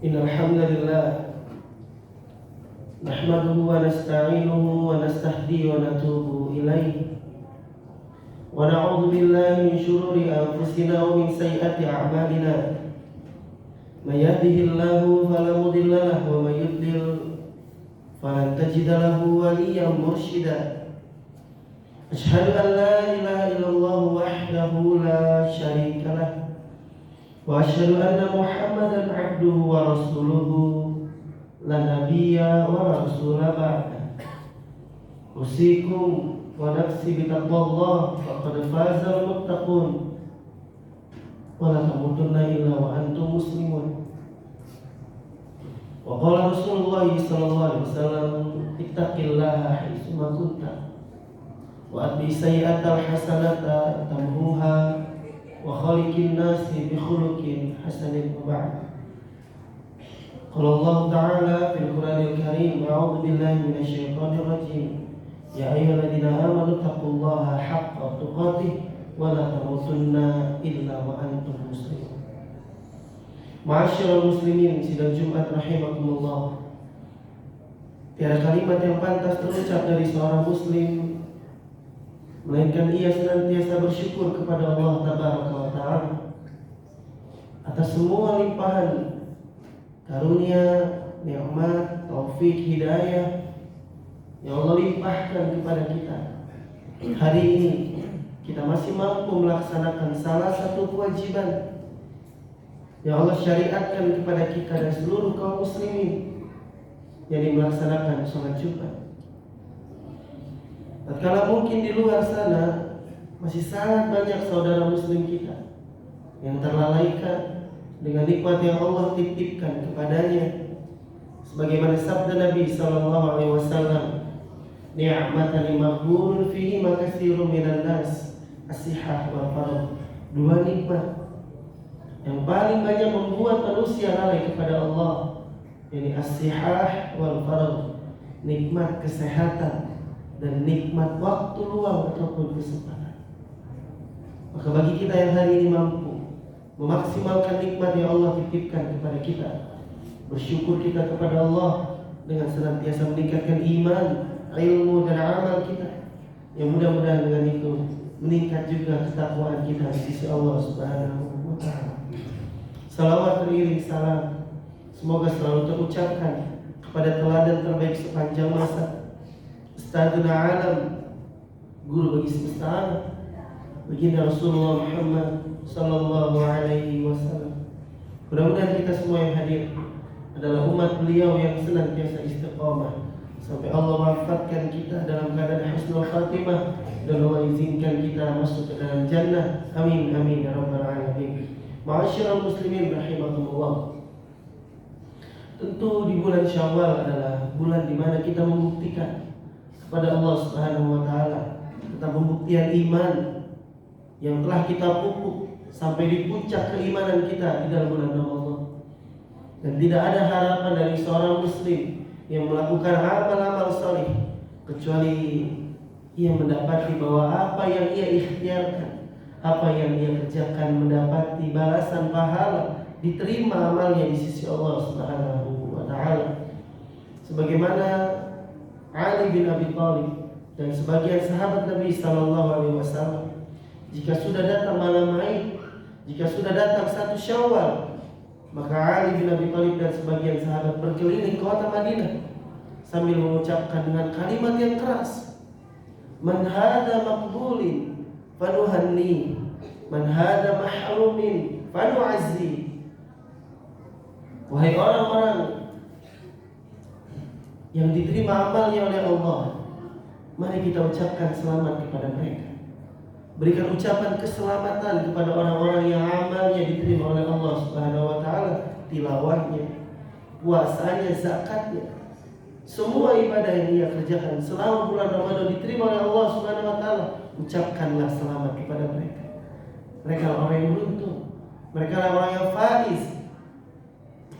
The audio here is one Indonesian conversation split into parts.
Innal hamdalillah nahmaduhu wa nasta'inuhu wa nastahdihi wa natubu ilaihi wa na'udzu billahi min shururi anfusina wa min sayyiati a'malina. May yahdihillahu fala mudilla lahu wa may yudlil falan tajida lahu waliyyan mursyida. Asyhadu an la ilaha illallah wahdahu la syarika lah wa asyhadu anna Muhammadan abduhu wa rasuluhu la nabiyya wa la rasula ba'da. Usikum wa nafsi bitaqwallah faqad fazal muttaqun wa la tamutunna illa wa antum muslimun. Wa qala Rasulullah sallallahu alaihi wasallam ittaqillaha haitsu ma kunta wa atbi sayyi'atal hasanata tamhuha wa khaliqin nasi bi khuluqin hasanin wa ba'd. Qala Allah Ta'ala fil Qur'anil Karim, a'udzu billahi minasy syaithanir rajim. Ya ayyuhalladzina amanu taqullaha haqqa tuqatih wa la tamutunna illa wa antum muslimun. Ma'asyiral muslimin, sidang Jumat rahimakumullah. Tiada kalimat yang pantas terucap dari seorang muslim melainkan ia senantiasa bersyukur kepada Allah Tabaraka wa Ta'ala atas semua limpahan karunia, nikmat, taufik, hidayah yang Allah limpahkan kepada kita. Hari ini kita masih mampu melaksanakan salah satu kewajiban yang Allah syariatkan kepada kita dan seluruh kaum muslimin, yakni melaksanakan sholat Jumat. Tatkala mungkin di luar sana masih sangat banyak saudara muslim kita yang terlalaikan dengan nikmat yang Allah titipkan kepadanya, sebagaimana sabda Nabi sallallahu alaihi wasallam, ni'matan maghbunun fihi ma katsirun minan nas as-sihah wal faragh. Dua nikmat yang paling banyak membuat manusia lalai kepada Allah, yakni as-sihah wal faragh, nikmat kesehatan dan nikmat waktu luang ataupun kesempatan. Maka bagi kita yang hari ini mampu memaksimalkan nikmat yang Allah titipkan kepada kita, bersyukur kita kepada Allah dengan senantiasa meningkatkan iman, ilmu dan amal kita, yang mudah-mudahan dengan itu meningkat juga ketakwaan kita di sisi Allah Subhanahu wa Ta'ala. Salawat beriring salam semoga selalu terucapkan kepada teladan terbaik sepanjang masa, Ustadzuna alam, guru bagi semesta alam, baginda Rasulullah Muhammad sallallahu alaihi wasallam. Mudah-mudahan kita semua yang hadir adalah umat beliau yang senantiasa istiqamah sampai Allah wafatkan kita dalam keadaan husnul khatimah dan Allah izinkan kita masuk ke dalam jannah. Amin amin ya rabbal alamin. Ma'asyiral muslimin rahimakumullah. Tentu di bulan Syawal adalah bulan di mana kita membuktikan kepada Allah Subhanahu wa Ta'ala tentang pembuktian iman yang telah kita pupuk sampai di puncak keimanan kita di dalam bulan Ramadan. Dan tidak ada harapan dari seorang muslim yang melakukan amal-amal salih kecuali ia mendapati bahwa apa yang ia ikhtiarkan, apa yang ia kerjakan mendapati balasan pahala, diterima amalnya di sisi Allah Subhanahu wa Ta'ala. Sebagaimana Ali bin Abi Thalib dan sebagian sahabat Nabi sallallahu alaihi wasallam, jika sudah datang malam Aid, jika sudah datang 1 Syawal, maka Ali bin Abi Thalib dan sebagian sahabat berkeliling kota Madinah sambil mengucapkan dengan kalimat yang keras, "Man hada maqbulin fanuhanni, man hada mahrumin fanu'azzi." Wahai orang-orang yang diterima amalnya oleh Allah, mari kita ucapkan selamat kepada mereka. Berikan ucapan keselamatan kepada orang-orang yang amalnya diterima oleh Allah Subhanahu wa Ta'ala, tilawahnya, puasanya, zakatnya, semua ibadah yang ia kerjakan selama bulan Ramadan diterima oleh Allah Subhanahu wa Ta'ala. Ucapkanlah selamat kepada mereka. Mereka orang yang beruntung, mereka orang yang faiz,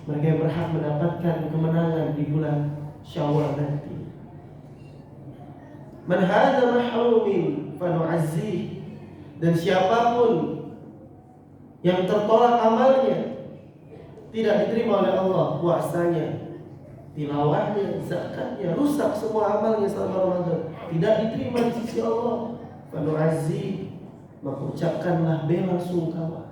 mereka yang berhak mendapatkan kemenangan di bulan Syawal nanti. Man hadza mahrumin fanu'azzih. Dan siapapun yang tertolak amalnya, tidak diterima oleh Allah, puasanya, tilawahnya, zakatnya, rusak semua amalnya selama Ramadan, tidak diterima di sisi Allah. Fanu'azzi, maka ucapkanlah bela sungkawa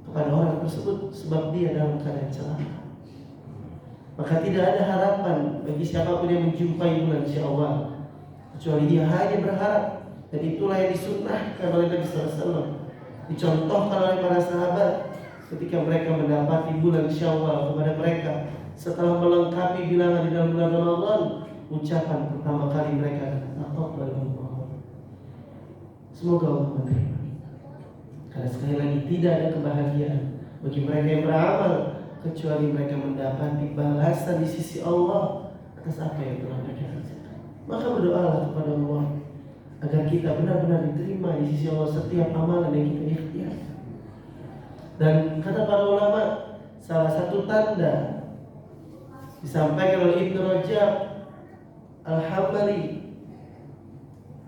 kepada orang tersebut sebab dia dalam keadaan celaka. Maka tidak ada harapan bagi siapapun yang menjumpai bulan Syawal kecuali dia hanya berharap, dan itulah yang disunnahkan oleh Nabi SAW, dicontohkan oleh para sahabat ketika mereka mendapati bulan Syawal kepada mereka. Setelah melengkapi bilangan di dalam bulan Ramadan, ucapan pertama kali mereka adalah taqabbalallah. Semoga Allah menerima. Karena sekali lagi tidak ada kebahagiaan bagi mereka yang beramal kecuali mereka mendapati balasan di sisi Allah atas apa yang telah mereka kerjakan. Maka berdoalah kepada Allah agar kita benar-benar diterima di sisi Allah setiap amalan yang kita ikhtiarkan. Dan kata para ulama, salah satu tanda disampaikan oleh Ibnu Rajab Al-Hambali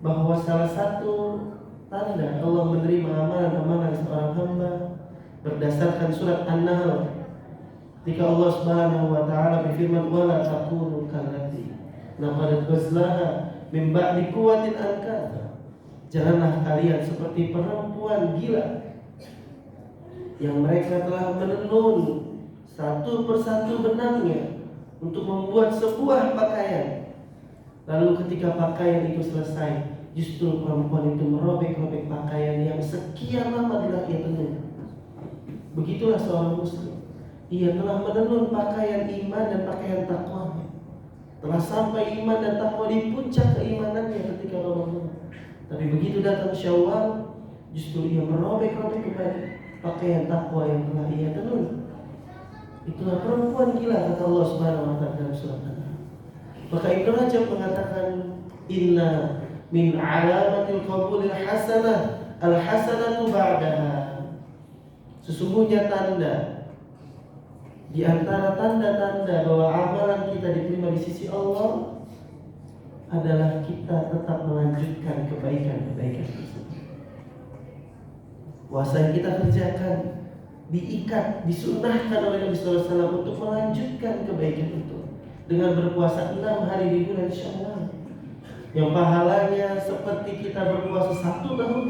bahwa salah satu tanda Allah menerima amalan-amalan seorang hamba berdasarkan surat An-Nahl, ketika Allah Subhanahu wa taala berfirman, "Wala takunu kallati naqadat ghazlaha min ba'di quwwatin ankatha." Janganlah kalian seperti perempuan gila yang mereka telah menenun satu persatu benangnya untuk membuat sebuah pakaian. Lalu ketika pakaian itu selesai, justru perempuan itu merobek-robek pakaian yang sekian lama telah ia tenun. Begitulah seorang muslim. Ia telah menenun pakaian iman dan pakaian takwanya. Telah sampai iman dan takwa di puncak keimanannya ketika Ramadan. Tapi begitu datang Syawal, justru ia merobek-robek kembali pakaian takwa yang telah ia tenun. Itulah perempuan gila, kata Allah Subhanahu wa taala dalam surat An-Nahl. Maka Ibnu Rajab mengatakan, "Inna min alamatil qabulil hasanah al-hasanatu ba'daha." Sesungguhnya tanda di antara tanda-tanda bahwa amalan kita diterima di sisi Allah adalah kita tetap melanjutkan kebaikan-kebaikan tersebut. Puasa yang kita kerjakan diikat, disunnahkan oleh Nabi SAW untuk melanjutkan kebaikan itu dengan berpuasa 6 hari di bulan Syawal, yang pahalanya seperti kita berpuasa 1 tahun.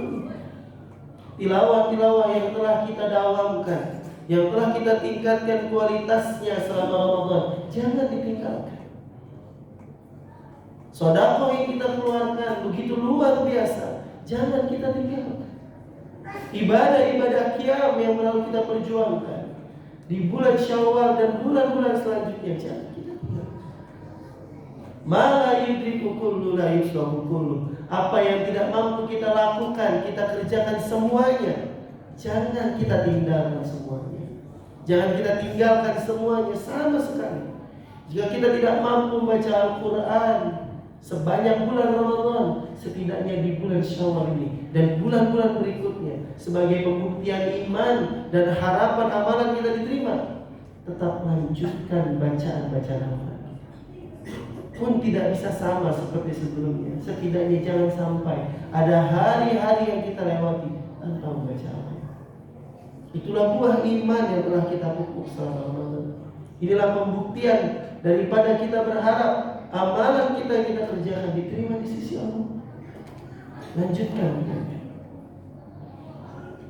Tilawah-tilawah yang telah kita dawamkan, yang telah kita tingkatkan kualitasnya selama Ramadan, jangan ditinggalkan. Sedekah yang kita keluarkan begitu luar biasa, jangan kita tinggalkan. Ibadah-ibadah qiyam yang selalu kita perjuangkan di bulan Syawal dan bulan-bulan selanjutnya, jangan kita tinggalkan. Mala yudriku kullu la yusrahu kullu. Apa yang tidak mampu kita lakukan, kita kerjakan semuanya. Jangan kita tinggalkan semuanya. Jangan kita tinggalkan semuanya sama sekali. Jika kita tidak mampu membaca Al-Quran sebanyak bulan Ramadan, setidaknya di bulan Syawal ini dan bulan-bulan berikutnya, sebagai pembuktian iman dan harapan amalan kita diterima, tetap lanjutkan bacaan-bacaan Al-Quran. Pun tidak bisa sama seperti sebelumnya. Setidaknya jangan sampai ada hari-hari yang kita lewati tanpa membaca Al-Quran. Itulah buah iman yang telah kita pupuk selama Ramadan. Inilah pembuktian daripada kita berharap amalan kita yang kita kerjakan diterima di sisi Allah. Lanjutkan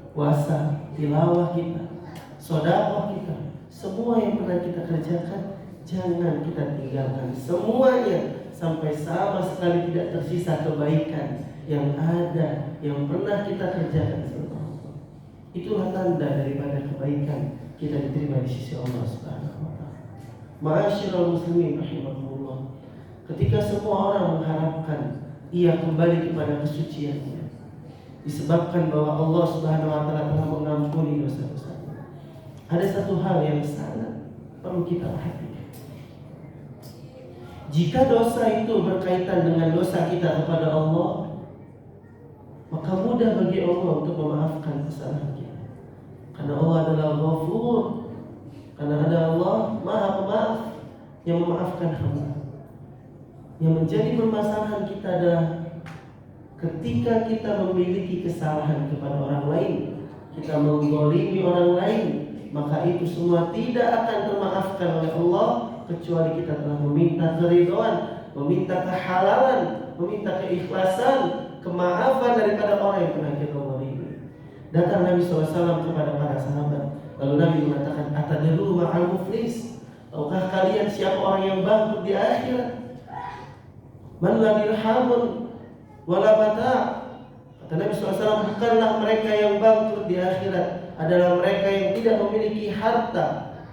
puasa, tilawah kita, sedekah kita, semua yang pernah kita kerjakan, jangan kita tinggalkan semuanya sampai sama sekali tidak tersisa kebaikan yang ada, yang pernah kita kerjakan. Itulah tanda daripada kebaikan kita diterima di sisi Allah Subhanahu wa taala. Ma'asyiral muslimin rahimakumullah. Ketika semua orang mengharapkan ia kembali kepada kesuciannya, disebabkan bahwa Allah Subhanahu wa taala telah mengampuni dosa-dosanya, ada satu hal yang sangat perlu kita perhatikan. Jika dosa itu berkaitan dengan dosa kita kepada Allah, maka mudah bagi Allah untuk memaafkan kesalahan kita. Karena Allah adalah Ghafur, karena ada Allah Maha Pemaaf yang memaafkan hamba. Yang menjadi permasalahan kita adalah ketika kita memiliki kesalahan kepada orang lain, kita menggolimi orang lain, maka itu semua tidak akan termaafkan oleh Allah kecuali kita telah meminta keridhaan, meminta kehalalan, meminta keikhlasan, kemaafan daripada orang yang pernah kita zalimi. Datang Nabi SAW kepada para sahabat, lalu Nabi mengatakan, atadru ma'al muflis, tahukah kalian siapa orang yang bangkrut di akhirat? Man la dirhamun wala mata'. Kata Nabi SAW, bukanlah mereka yang bangkrut di akhirat, adalah mereka yang tidak memiliki harta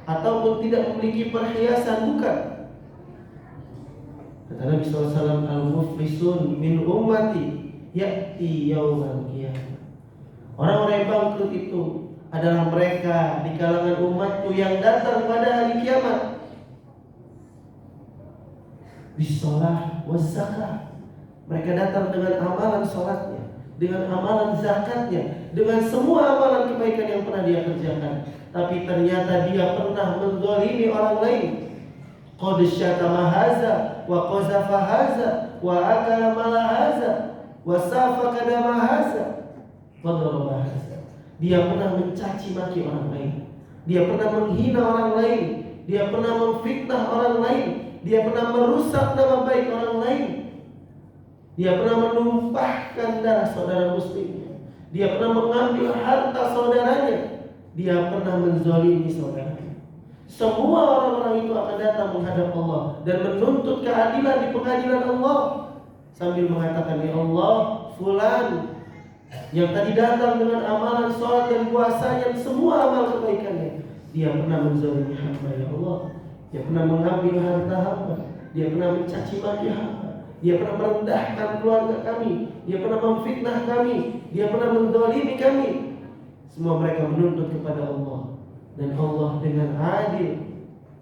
ataupun tidak memiliki perhiasan, bukan. Kata Nabi SAW, al-muflisun min ummati ya'ti yawmal qiyamah. Orang-orang yang bangkrut itu adalah mereka di kalangan umatku yang datang pada hari kiamat bisolah wa zakah. Mereka datang dengan amalan sholatnya, dengan amalan zakatnya, dengan semua amalan kebaikan yang pernah dia kerjakan. Tapi ternyata dia pernah menzalimi orang lain. Qad syatama haza wa qazafa haza wa akala mala haza wa safaka dama haza wa daraba haza. Dia pernah mencaci maki orang lain, dia pernah menghina orang lain, dia pernah memfitnah orang lain, dia pernah merusak nama baik orang lain, dia pernah menumpahkan darah saudara muslimnya, dia pernah mengambil harta saudaranya, dia pernah menzalimi saudaranya. Semua orang-orang itu akan datang menghadap Allah dan menuntut keadilan di pengadilan Allah sambil mengatakan, ya Allah, fulan yang tadi datang dengan amalan sholat dan puasanya, semua amal kebaikannya, dia pernah menzalimi hamba, ya Allah. Dia pernah mengambil harta hamba, dia pernah mencaci maki hamba, dia pernah merendahkan keluarga kami, dia pernah memfitnah kami, dia pernah menzalimi kami. Semua mereka menuntut kepada Allah, dan Allah dengan adil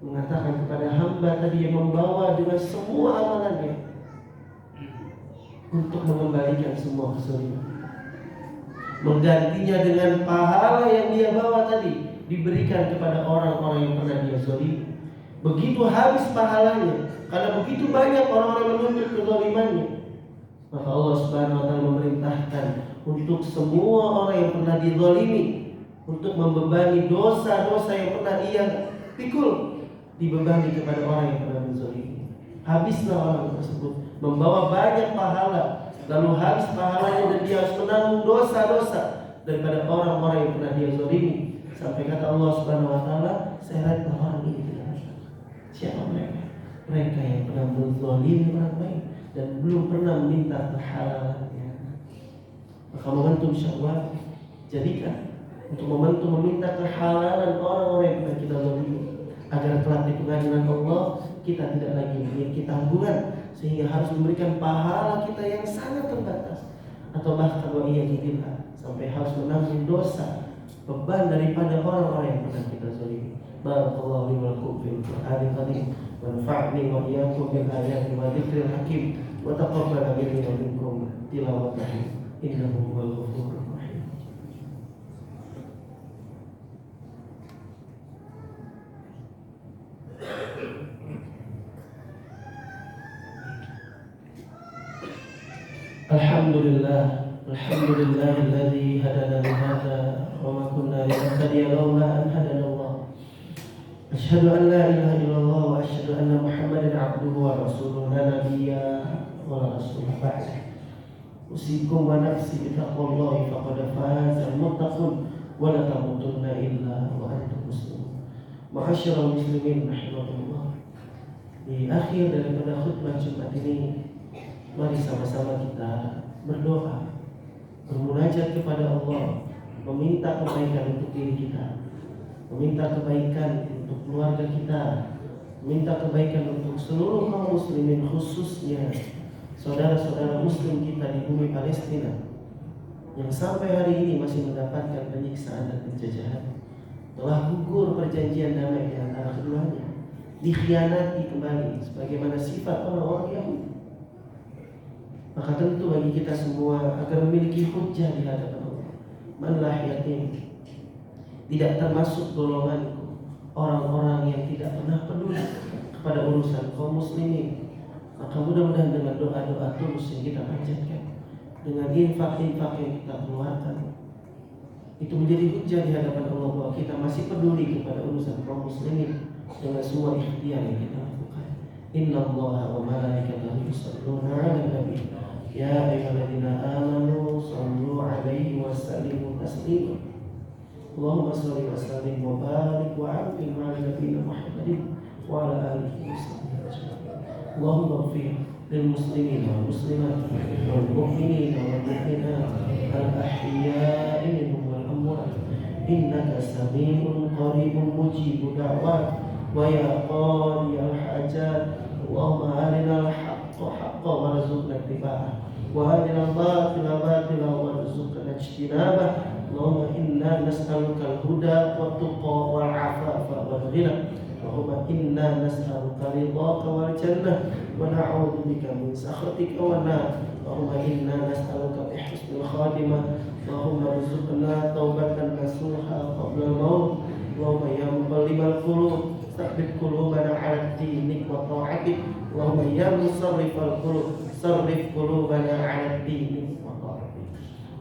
mengatakan kepada hamba tadi yang membawa dengan semua amalannya untuk mengembalikan semua kezaliman, menggantinya dengan pahala yang dia bawa tadi diberikan kepada orang-orang yang pernah dia zalimi. Begitu habis pahalanya, karena begitu banyak orang-orang yang menuntut kezalimannya, maka Allah Subhanahu wa taala memerintahkan untuk semua orang yang pernah dizalimi untuk membebani dosa-dosa yang pernah ia pikul, dibebani kepada orang yang pernah menzalimi. Habislah orang tersebut membawa banyak pahala, lalu habis pahalanya dan dia harus menanggung dosa-dosa daripada orang-orang yang pernah dia zalimi. Sampai kata Allah Subhanahu wa taala, seretlah orang ini. Siapa mereka? Mereka yang pernah menzalimi orang lain dan belum pernah meminta kehalalannya. Maka momentum Syawal jadikan untuk momentum meminta kehalalan orang-orang yang pernah kita zalimi, agar kelak di pengadilan Allah kita tidak lagi memiliki tanggungan sehingga harus memberikan pahala kita yang sangat terbatas, atau bahkan wa'iyadillah sampai harus menanggung dosa beban daripada orang-orang yang pernah kita zalimi. Barakallahu li wa lakum fil Qur'anil Karim wa nafa'ni wa iyyakum bil ayati wa dzikril hakim wa taqabbal minni wa minkum tilawatahu innahu huwal ghafurur rahim. Alhamdulillahilladzi hadana li hadza wa ma kunna linahtadiya laula an hadana Allah. Asyhadu an la ilaha illallah wa asyhadu anna Muhammadan abduhu wa rasuluhu la nabiyya wa la rasula ba'da. Usikum wa nafsi bi taqwallahi faqad faza al-muttaqun wa la tamutunna illa wa antum muslimun. Ma'asyiral muslimin rahimakumullah. Di akhir daripada khutbah Jumat ini, mari sama-sama kita berdoa, bermunajat kepada Allah, meminta kebaikan untuk diri kita, meminta kebaikan untuk keluarga kita, meminta kebaikan untuk seluruh kaum muslimin, khususnya saudara-saudara muslim kita di bumi Palestina yang sampai hari ini masih mendapatkan penyiksaan dan penjajahan. Telah gugur perjanjian damai di antara keduanya, dikhianati kembali sebagaimana sifat orang-orang Yahudi. Maka tentu bagi kita semua agar memiliki hujjah di hadapan Allah. Manlah yatim, tidak termasuk golonganku orang-orang yang tidak pernah peduli kepada urusan kaum muslimin. Maka mudah-mudahan dengan doa-doa tulus yang kita panjatkan, dengan infak-infak yang kita keluarkan, itu menjadi hujjah di hadapan Allah bahwa kita masih peduli kepada urusan kaum muslimin dengan semua ikhtiar yang kita lakukan. Innallaha wa malaikatahu yusholluna 'alan nabi ya ayyuhalladzina amanu shallu 'alaihi wa sallimu taslima. Allahumma shalli wa sallim wa barik wa 'an'im 'ala nabiyyina Muhammadin wa 'ala alihi wa sahbihi ajma'in. Allahumma ighfir lil muslimin wal muslimat wal mu'minin wal mu'minat al ahya'i minhum wal amwat innaka sami'un qaribun mujibud da'wat wa ya qadiyal hajat. Allahumma arinal haqqa haqqan warzuqna ittiba'ah wa arinal batila batila warzuqna ijtinabah. Allahumma inna nas'aluka al-huda wat tuqa wal 'afafa wal ghina. Allahumma inna nas'aluka ridhaka wal jannah wa na'udzu bika min sakhatika wan nar. Allahumma inna nas'aluka bi husnil khatimah. Allahumma rzuqna taubatan nasuha qabla al-maut. Allahumma ya muqallibal qulub tsabbit qulubana 'ala dinik wa ta'atik. Allahumma ya musarrifal qulub sarrif qulubana 'ala dinik wa ta'atik.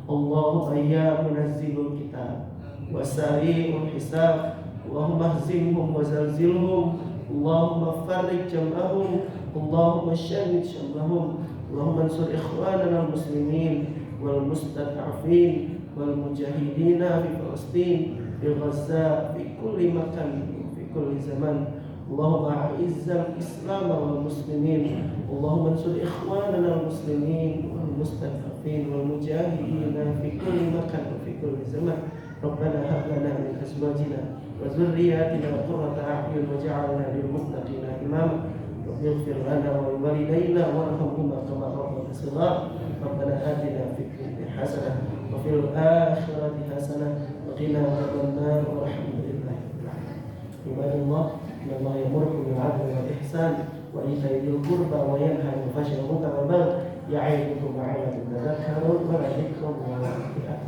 Allahumma ya munazzilul kitab wa sari'ul hisab. Allahumma hzimhum wa zalzilhum. Allahumma farrij jam'ahum. Allahumma shamit shamlahum. Allahumma ansur ikhwanana al-muslimin wal mustad'afin wal mujahidina fi Palestin, fi Gaza, fi kulli makan, fi kulli zaman. Allahumma a'izzal Islam wal muslimin. Allahumma ansur ikhwanana al-muslimin wal mustad'afin wal mujahidina fi kulli makan, fi kulli zaman. Rabbana hab lana min azwajina wa dhurriyyatina qurrata a'yun waj'alna lil muttaqina imama. Rabbi ighfir lana wa liwalidayna warhamhuma kama rabbayana shighara. Rabbana atina fid dunya hasanah wa fil akhirati hasanah wa qina adzaban nar. Walhamdulillahi rabbil alamin. Ibadallah, innallaha ya'murukum bil 'adli wal ihsan wa ita'i dzil qurba wa yanha 'anil fahsya'i wal munkari wal baghi ya'idukum la'allakum tadhakkarun. Wa la dhikrullahi akbar.